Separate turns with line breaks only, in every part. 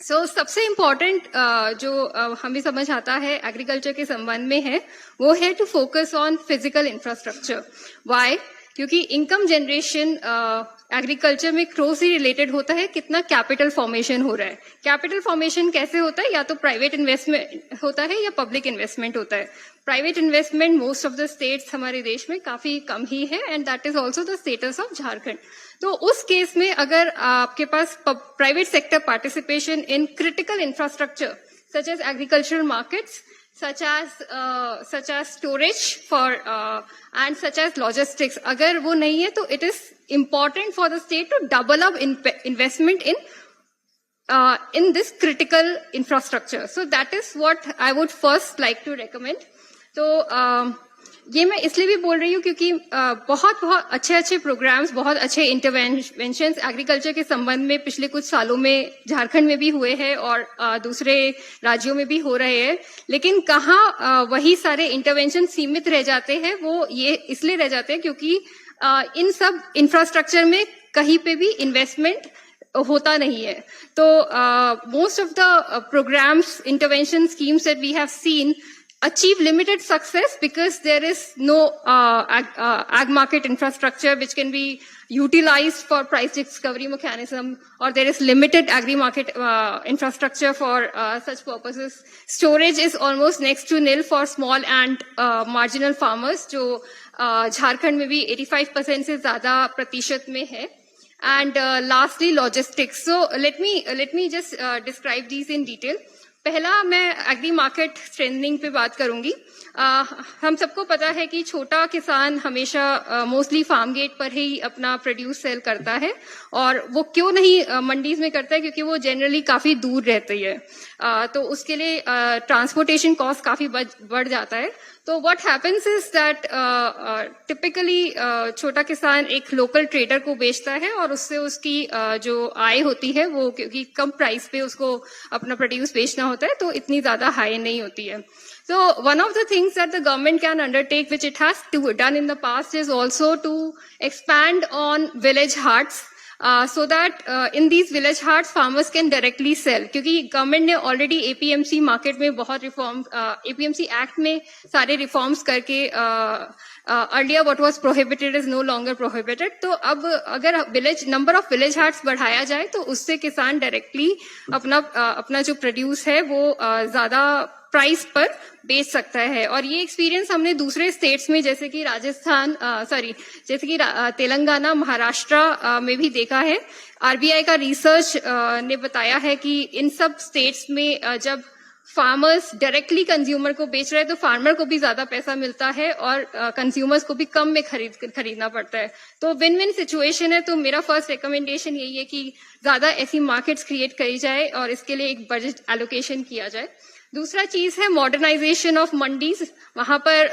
सबसे इम्पोर्टेंट जो हमें समझ आता है एग्रीकल्चर के संबंध में है वो है to focus on physical infrastructure. Why? क्योंकि इनकम जनरेशन एग्रीकल्चर में क्लोजली रिलेटेड होता है कितना कैपिटल फॉर्मेशन हो रहा है। कैपिटल फॉर्मेशन कैसे होता है? या तो प्राइवेट इन्वेस्टमेंट होता है या पब्लिक इन्वेस्टमेंट होता है। Private investment most of the states हमारे देश में काफी कम ही है and that is also the status of Jharkhand. तो उस केस में अगर आपके पास private sector participation in critical infrastructure such as agricultural markets, such as storage for and such as logistics, अगर वो नहीं है तो it is important for the state to double up investment in this critical infrastructure. So that is what I would first like to recommend. तो ये मैं इसलिए भी बोल रही हूँ क्योंकि बहुत अच्छे प्रोग्राम्स, बहुत अच्छे इंटरवेंशंस एग्रीकल्चर के संबंध में पिछले कुछ सालों में झारखंड में भी हुए हैं और दूसरे राज्यों में भी हो रहे हैं। लेकिन कहाँ वही सारे इंटरवेंशन सीमित रह जाते हैं, वो ये इसलिए रह जाते हैं क्योंकि इन सब इंफ्रास्ट्रक्चर में कहीं पे भी इन्वेस्टमेंट होता नहीं है। तो most of the programmes, interventions schemes that we have seen achieve limited success because there is no ag market infrastructure which can be utilized for price discovery mechanism, or there is limited agri market infrastructure for such purposes. Storage is almost next to nil for small and marginal farmers, जो झारखंड में भी 85% से ज्यादा प्रतिशत में है। And lastly, logistics. So let me just describe these in detail. पहला मैं एग्री मार्केट स्ट्रेंथनिंग पे बात करूंगी। हम सबको पता है कि छोटा किसान हमेशा मोस्टली फार्म गेट पर ही अपना प्रोड्यूस सेल करता है, और वो क्यों नहीं मंडीज में करता है? क्योंकि वो जनरली काफी दूर रहती है, तो उसके लिए ट्रांसपोर्टेशन कॉस्ट काफी बढ़ जाता है। तो what happens is that typically छोटा किसान एक लोकल ट्रेडर को बेचता है और उससे उसकी जो आय होती है वो, क्योंकि कम प्राइस पे उसको अपना प्रोड्यूस बेचना होता है, तो इतनी ज्यादा हाई नहीं होती है। So one of the things that the government can undertake, which it has done in the past, is also to expand on village hearts, so that in these village hearts farmers can directly sell. क्योंकि government ने already APMC market में बहुत reform, APMC act में सारे reforms करके earlier what was prohibited is no longer prohibited. तो अब अगर नंबर ऑफ विलेज हार्ट्स बढ़ाया जाए तो उससे किसान डायरेक्टली अपना जो प्रोड्यूस है वो ज्यादा प्राइस पर बेच सकता है। और ये एक्सपीरियंस हमने दूसरे स्टेट्स में जैसे कि तेलंगाना, महाराष्ट्र में भी देखा है। RBI का रिसर्च ने बताया है कि इन सब स्टेट्स में जब फार्मर्स डायरेक्टली कंज्यूमर को बेच रहे हैं तो फार्मर को भी ज्यादा पैसा मिलता है और कंज्यूमर्स को भी कम में खरीदना पड़ता है। तो विन विन सिचुएशन है। तो मेरा फर्स्ट रिकमेंडेशन यही है कि ज्यादा ऐसी मार्केट्स क्रिएट करी जाए और इसके लिए एक बजट एलोकेशन किया जाए। दूसरा चीज है मॉडर्नाइजेशन ऑफ मंडीज। वहां पर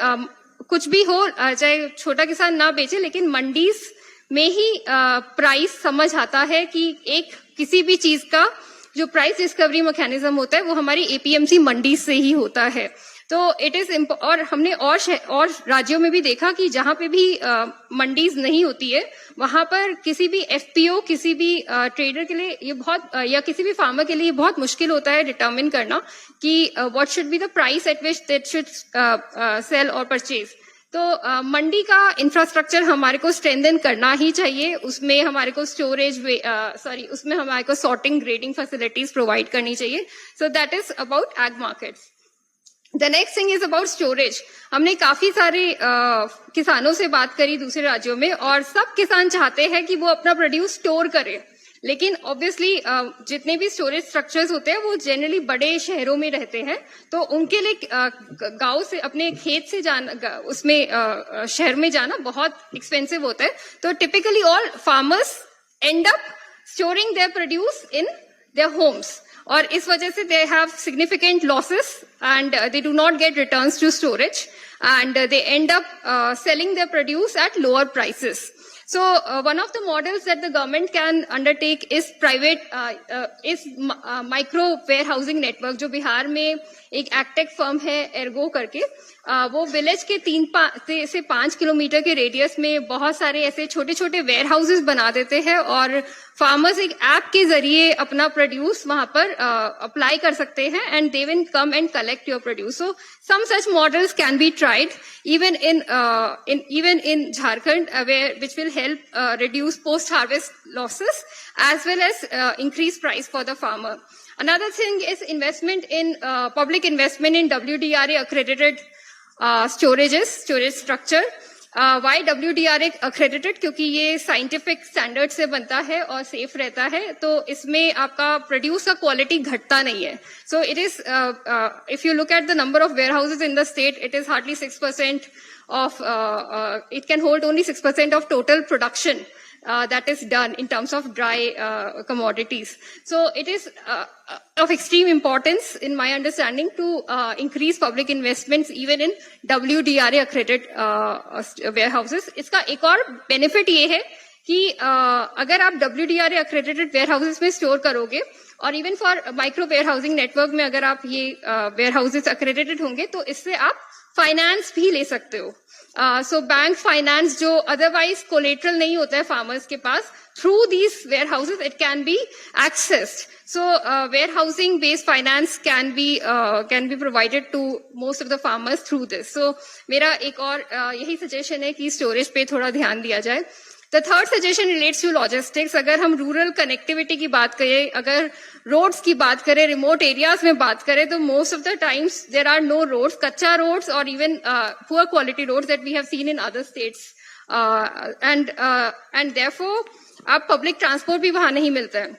कुछ भी हो, चाहे छोटा किसान ना बेचे, लेकिन मंडीज में ही प्राइस समझ आता है कि एक किसी भी चीज का जो प्राइस डिस्कवरी मैकेनिज्म होता है वो हमारी APMC मंडी से ही होता है। तो इट इज, और हमने और राज्यों में भी देखा कि जहां पे भी मंडीज नहीं होती है वहां पर किसी भी FPO, किसी भी ट्रेडर के लिए ये बहुत, या किसी भी फार्मर के लिए ये बहुत मुश्किल होता है डिटरमिन करना कि what should be the price at which that should sell और परचेज। तो मंडी का इंफ्रास्ट्रक्चर हमारे को स्ट्रेंथन करना ही चाहिए। उसमें हमारे को उसमें हमारे को सॉर्टिंग, ग्रेडिंग फैसिलिटीज प्रोवाइड करनी चाहिए। So that is about egg markets. The next thing is about storage. हमने काफी सारे किसानों से बात करी दूसरे राज्यों में, और सब किसान चाहते हैं कि वो अपना प्रोड्यूस स्टोर करें, लेकिन ऑब्वियसली जितने भी स्टोरेज स्ट्रक्चर्स होते हैं वो जनरली बड़े शहरों में रहते हैं, तो उनके लिए गांव से, अपने खेत से जाना, उसमें शहर में जाना बहुत एक्सपेंसिव होता है। तो typically all farmers end up storing their produce in their homes, और इस वजह से they have significant losses and they do not get returns to storage and they end up selling their produce at lower prices. So one of the models that the government can undertake is private micro warehousing network, जो बिहार में एक XTEC firm है Ergo करके, वो village के 3 से 5 kilometre के radius में बहुत सारे ऐसे छोटे छोटे वेयर हाउसेस बना देते हैं और फार्मर्स एक ऐप के जरिए अपना प्रोड्यूस वहां पर अप्लाई कर सकते हैं and they will come and collect your produce. So some such models can be tried even in Jharkhand, which will help reduce post-harvest losses as well as increase price for the farmer. Another thing is investment in public investment in WDRA accredited storage structure. Why WDRA accredited? क्योंकि ये scientific standard से बनता है और safe रहता है, तो इसमें आपका प्रोड्यूस का क्वालिटी घटता नहीं है. So it is, if you look at the number of warehouses in the state, it is hardly 6% of, it can hold only 6% of total production that is done in terms of dry commodities. So it is of extreme importance in my understanding to increase public investments even in WDRA accredited warehouses. इसका एक और benefit ये है कि अगर आप WDRA accredited warehouses में store करोगे और even for micro warehousing network में अगर आप ये warehouses accredited होंगे तो इससे आप फाइनेंस भी ले सकते हो. सो बैंक फाइनेंस जो अदरवाइज कोलेटरल नहीं होता है फार्मर्स के पास, through these warehouses it can be accessed. So warehousing based finance can be provided to most of the farmers through this. So मेरा एक और यही सजेशन है कि स्टोरेज पे थोड़ा ध्यान दिया जाए. The third suggestion relates to logistics. अगर हम रूरल कनेक्टिविटी की बात करें, अगर रोड्स की बात करें, रिमोट एरियाज में बात करें, तो most of the times there are no roads, कच्चा रोड्स और even poor quality roads that we have seen in other states, and therefore आप पब्लिक ट्रांसपोर्ट भी वहां नहीं मिलता है.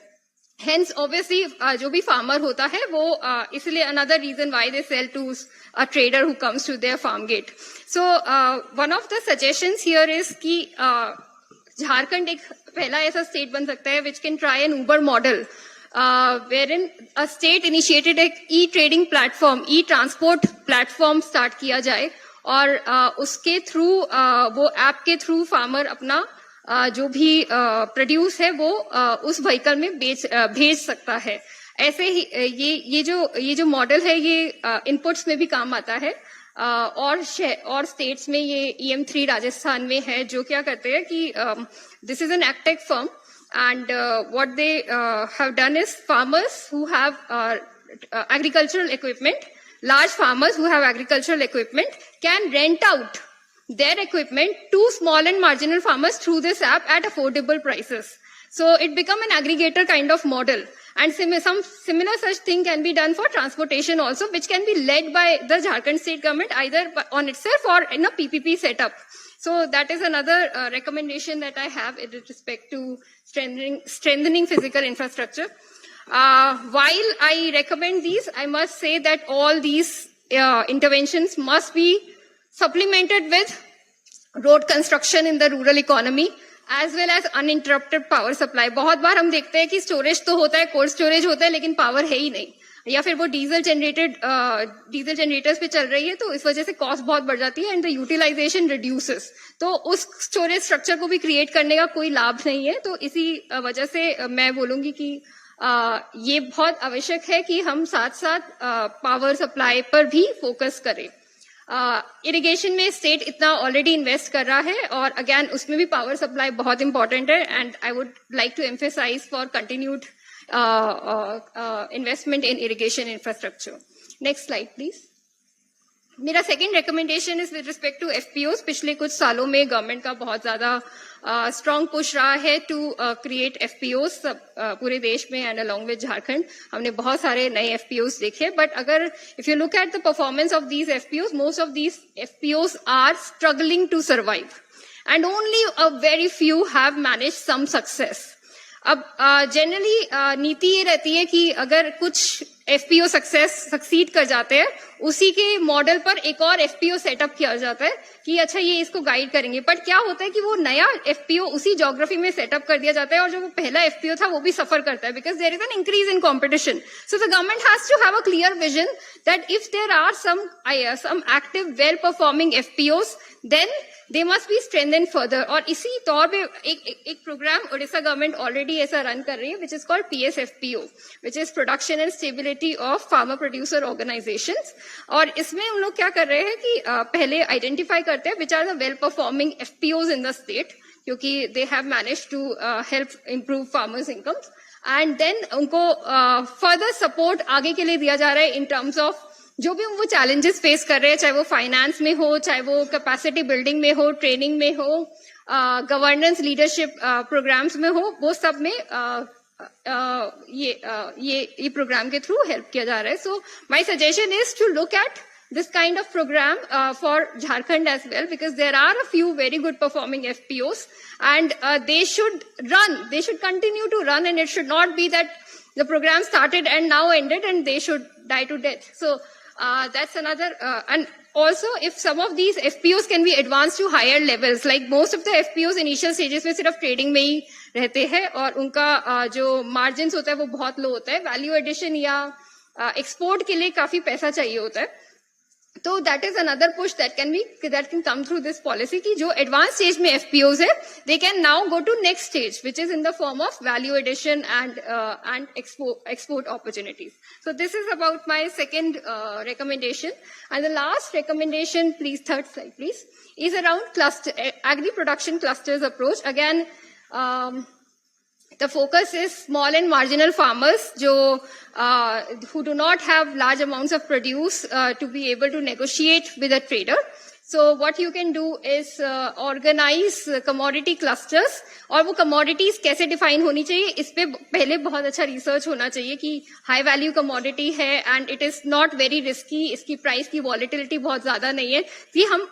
Hence, obviously, जो भी farmer होता है वो इसलिए another reason why they sell to a trader who comes to their farm gate. So, one of the suggestions here is कि झारखंड एक पहला ऐसा स्टेट बन सकता है which can try an Uber model, wherein a state initiated एक e-trading platform, e-transport platform start किया जाए और उसके थ्रू वो ऐप के थ्रू फार्मर अपना जो भी प्रोड्यूस है वो उस व्हीकल में भेज सकता है. ऐसे ही ये जो मॉडल है ये इनपुट्स में भी काम आता है. और स्टेट्स में ये EM3 राजस्थान में है जो क्या करते हैं कि this is an agtech firm and what they have done is farmers who have agricultural equipment, large farmers who have agricultural equipment can rent out their equipment to small and marginal farmers through this app at affordable prices. So it become an aggregator kind of model. And some similar such thing can be done for transportation also, which can be led by the Jharkhand state government either on itself or in a PPP setup. So that is another recommendation that I have with respect to strengthening physical infrastructure. While I recommend these, I must say that all these interventions must be supplemented with road construction in the rural economy as well as uninterrupted power supply. बहुत बार हम देखते हैं कि storage तो होता है, cold storage होता है, लेकिन पावर है ही नहीं, या फिर वो डीजल जनरेटर्स पे चल रही है, तो इस वजह से कॉस्ट बहुत बढ़ जाती है एंड द यूटिलाइजेशन रिड्यूसेस. तो उस स्टोरेज स्ट्रक्चर को भी क्रिएट करने का कोई लाभ नहीं है. तो इसी वजह से मैं बोलूंगी कि ये बहुत आवश्यक है कि हम साथ साथ पावर सप्लाई पर भी फोकस करें. इरिगेशन में स्टेट इतना ऑलरेडी इन्वेस्ट कर रहा है और अगेन उसमें भी पावर सप्लाई बहुत इंपॉर्टेंट है and I would like to emphasise for continued investment in irrigation infrastructure. Next slide please. मेरा second recommendation is with respect to FPOs. पिछले कुछ सालों में गवर्नमेंट का बहुत ज्यादा स्ट्रॉन्ग पुश रहा है टू क्रिएट एफपीओस पूरे देश में एंड अलोंग विद झारखंड. हमने बहुत सारे नए एफपीओस देखे, बट अगर if you look at the performance of these FPOs, most of these FPOs are struggling to survive and only a very few have managed some success. अब जनरली नीति ये रहती है कि अगर कुछ एफपीओ सक्सीड कर जाते हैं उसी के मॉडल पर एक और एफपीओ सेटअप किया जाता है कि अच्छा ये इसको गाइड करेंगे। बट क्या होता है कि वो नया एफपीओ उसी ज्योग्राफी में सेटअप कर दिया जाता है और जो वो पहला एफपीओ था वो भी सफर करता है, because there is an increase in competition. So the government has to have a clear vision that if there are some active well performing FPOs then they must be strengthened further। और इसी तौर पे एक programme Orissa government already ऐसा run कर रही है, which is called PSFPO, which is production and stability of farmer producer organisations. और इसमें हम लोग क्या कर रहे हैं कि पहले आइडेंटिफाई करते हैं which are the well performing FPOs in the state, क्योंकि they have manage to help improve farmers incomes, and then उनको फर्दर सपोर्ट आगे के लिए दिया जा रहा है इन टर्म्स ऑफ जो भी वो चैलेंजेस फेस कर रहे हैं, चाहे वो फाइनेंस में हो, चाहे वो कैपेसिटी बिल्डिंग में हो, ट्रेनिंग में हो, गवर्नेंस लीडरशिप प्रोग्राम्स में हो, वो सब में ये प्रोग्राम के थ्रू हेल्प किया जा रहा है। So my suggestion is to look at this kind of program for Jharkhand as well, because there are a few very good performing FPOs, and they should continue to run, and it should not be that the program started and now ended and they should die to death. So that's another, and also if some of these FPOs can be advanced to higher levels, like most of the FPOs initial stages में सिर्फ trading में ही रहते हैं और उनका जो margins होता है वो बहुत low होता है, value addition या export के लिए काफी पैसा चाहिए होता है। तो that is another push that can come through this policy कि जो advanced stage में FPOs है, they can now go to next stage, which is in the form of value addition and export opportunities. So this is about my second recommendation. And the last recommendation, please, third slide, please, is around agri-production clusters approach. Again, the focus is small and marginal farmers who do not have large amounts of produce to be able to negotiate with a trader. So what you can do is organize commodity clusters, और वो commodities कैसे define होनी चाहिए, इस पे पहले बहुत अच्छा research होना चाहिए कि high value commodity है and it is not very risky, इसकी price की volatility बहुत ज्यादा नहीं है, कि हम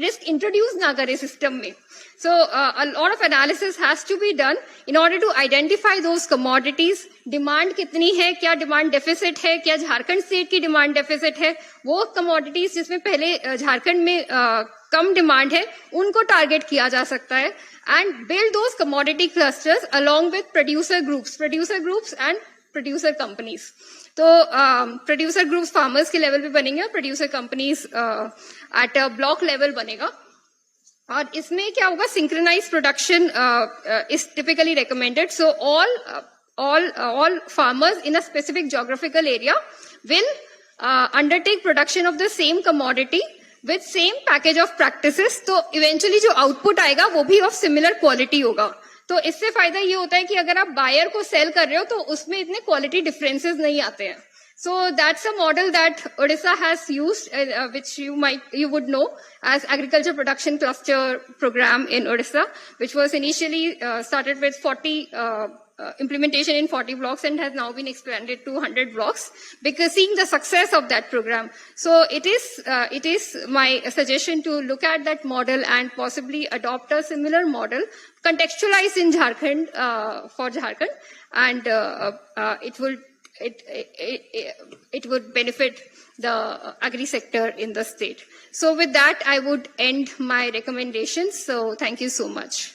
risk introduce ना करें system में। So a lot of analysis has to be done in order to identify those commodities, demand कितनी है, क्या demand deficit है, क्या झारखंड state की demand deficit है, वो commodities जिसमें पहले झारखंड में कम demand है उनको target किया जा सकता है, and build those commodity clusters along with producer groups and producer companies. तो प्रोड्यूसर ग्रुप्स फार्मर्स के लेवल पे बनेंगे और producer companies at a block level बनेगा। और इसमें क्या होगा, synchronise production is typically recommended. So all farmers in a specific geographical area will undertake production of the same commodity with same package of practices. तो eventually जो output आएगा वो भी of similar quality होगा। तो इससे फायदा ये होता है कि अगर आप बायर को सेल कर रहे हो तो उसमें इतने क्वालिटी डिफरेंसेस नहीं आते हैं। So that's a model that Odisha has used, which you would know as Agriculture Production Cluster Program in Odisha, which was initially started with 40 implementation in 40 blocks and has now been expanded to 100 blocks, because seeing the success of that program. So it is my suggestion to look at that model and possibly adopt a similar model contextualized in Jharkhand for Jharkhand, and it would benefit the agri sector in the state. So with that, I would end my recommendations. So thank you so much.